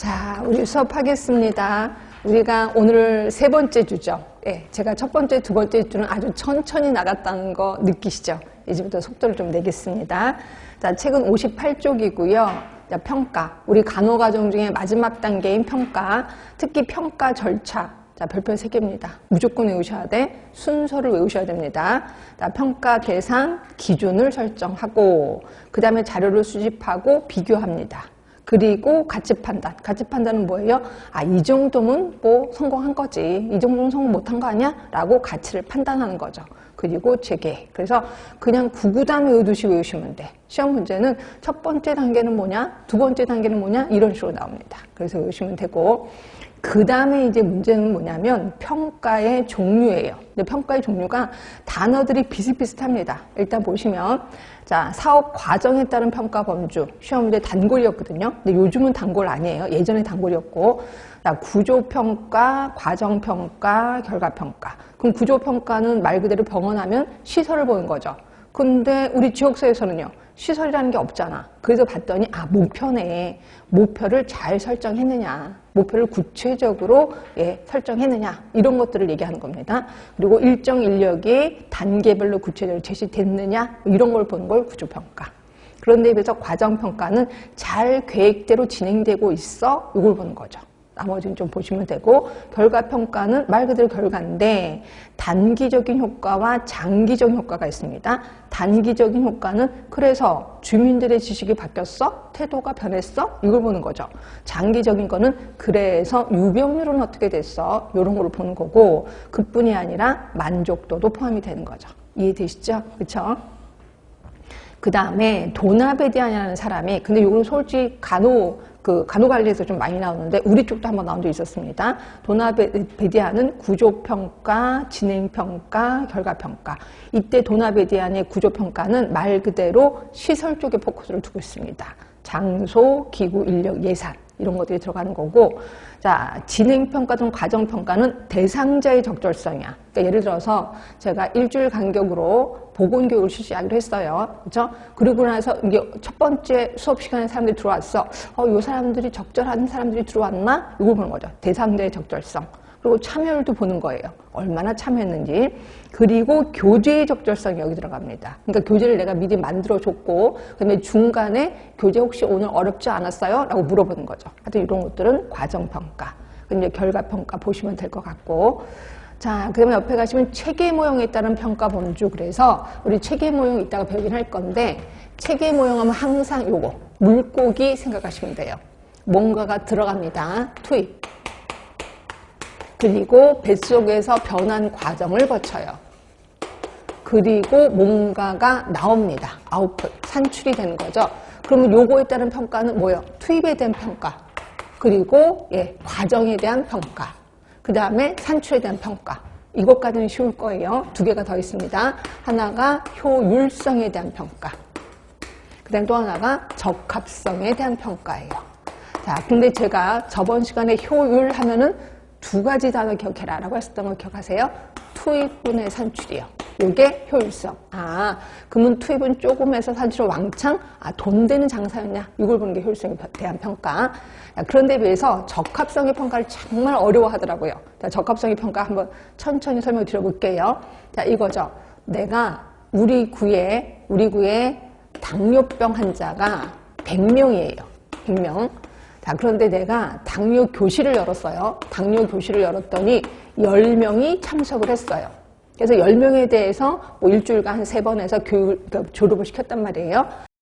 자, 우리 수업하겠습니다. 우리가 오늘 세 번째 주죠. 예, 제가 첫 번째, 두 번째 주는 아주 천천히 나갔다는 거 느끼시죠? 이제부터 속도를 좀 내겠습니다. 자, 책은 58쪽이고요. 자, 평가. 우리 간호과정 중에 마지막 단계인 평가. 특히 평가 절차. 자, 별표 3개입니다. 무조건 외우셔야 돼. 순서를 외우셔야 됩니다. 자, 평가 대상, 기준을 설정하고, 그 다음에 자료를 수집하고 비교합니다. 그리고 가치 판단. 가치 판단은 뭐예요? 아, 이 정도면 뭐 성공한 거지. 이 정도는 성공 못한 거 아니야? 라고 가치를 판단하는 거죠. 그리고 재계. 그래서 그냥 구구단 외우듯이 외우시면 돼. 시험 문제는 첫 번째 단계는 뭐냐? 두 번째 단계는 뭐냐? 이런 식으로 나옵니다. 그래서 외우시면 되고. 그 다음에 이제 문제는 뭐냐면 평가의 종류예요. 근데 평가의 종류가 단어들이 비슷비슷합니다. 일단 보시면 자, 사업 과정에 따른 평가 범주. 시험 문제 단골이었거든요. 근데 요즘은 단골 아니에요. 예전에 단골이었고. 자, 구조평가, 과정평가, 결과평가. 그럼 구조평가는 말 그대로 병원 하면 시설을 보는 거죠. 근데 우리 지역사회에서는요. 시설이라는 게 없잖아. 그래서 봤더니 아, 목표네. 목표를 잘 설정했느냐. 목표를 구체적으로 설정했느냐. 이런 것들을 얘기하는 겁니다. 그리고 일정 인력이 단계별로 구체적으로 제시됐느냐. 이런 걸 보는 걸 구조평가. 그런데 비해서 과정평가는 잘 계획대로 진행되고 있어. 이걸 보는 거죠. 나머지는 좀 보시면 되고, 결과평가는 말 그대로 결과인데 단기적인 효과와 장기적인 효과가 있습니다. 단기적인 효과는 그래서 주민들의 지식이 바뀌었어? 태도가 변했어? 이걸 보는 거죠. 장기적인 거는 그래서 유병률은 어떻게 됐어? 이런 걸 보는 거고, 그뿐이 아니라 만족도도 포함이 되는 거죠. 이해되시죠? 그렇죠? 그 다음에 도나베디안이라는 사람이, 근데 이거는 솔직히 간호관리에서 좀 많이 나오는데 우리 쪽도 한번 나온 적 있었습니다. 도나베디안은 구조평가, 진행평가, 결과평가. 이때 도나베디안의 구조평가는 말 그대로 시설 쪽에 포커스를 두고 있습니다. 장소, 기구, 인력, 예산 이런 것들이 들어가는 거고, 자, 진행평가 등 과정평가는 대상자의 적절성이야. 그러니까 예를 들어서 제가 일주일 간격으로 보건교육을 실시하기로 했어요. 그렇죠? 그리고 나서 이게 첫 번째 수업 시간에 사람들이 들어왔어. 이 사람들이 적절한 사람들이 들어왔나? 이걸 보는 거죠. 대상자의 적절성. 그리고 참여율도 보는 거예요. 얼마나 참여했는지. 그리고 교재의 적절성이 여기 들어갑니다. 그러니까 교재를 내가 미리 만들어줬고, 그다음에 중간에 교재 혹시 오늘 어렵지 않았어요? 라고 물어보는 거죠. 하여튼 이런 것들은 과정평가. 이제 결과평가 보시면 될 것 같고. 자, 그 다음에 옆에 가시면 체계 모형에 따른 평가 범주. 그래서 우리 체계 모형 이따가 배우긴 할 건데, 체계 모형 하면 항상 요거, 물고기 생각하시면 돼요. 뭔가가 들어갑니다. 투입. 그리고 뱃속에서 변환 과정을 거쳐요. 그리고 뭔가가 나옵니다. 아웃풋, 산출이 되는 거죠. 그러면 요거에 따른 평가는 뭐예요? 투입에 대한 평가. 그리고 과정에 대한 평가. 그 다음에 산출에 대한 평가. 이것까지는 쉬울 거예요. 2개가 더 있습니다. 하나가 효율성에 대한 평가. 그 다음 또 하나가 적합성에 대한 평가예요. 자, 근데 제가 저번 시간에 효율 하면은 2가지 단어 기억해라 라고 했었던 거 기억하세요? 투입분의 산출이요. 요게 효율성. 아, 그러면 투입은 조금 해서 산출은 왕창? 아, 돈 되는 장사였냐? 이걸 보는 게 효율성에 대한 평가. 자, 그런데 비해서 적합성의 평가를 정말 어려워하더라고요. 자, 적합성의 평가 한번 천천히 설명 드려볼게요. 자, 이거죠. 내가 우리 구에 당뇨병 환자가 100명이에요. 100명. 자, 그런데 내가 당뇨 교실을 열었어요. 당뇨 교실을 열었더니 10명이 참석을 했어요. 그래서 10명에 대해서 뭐 일주일간 한 3번 해서 졸업을 시켰단 말이에요.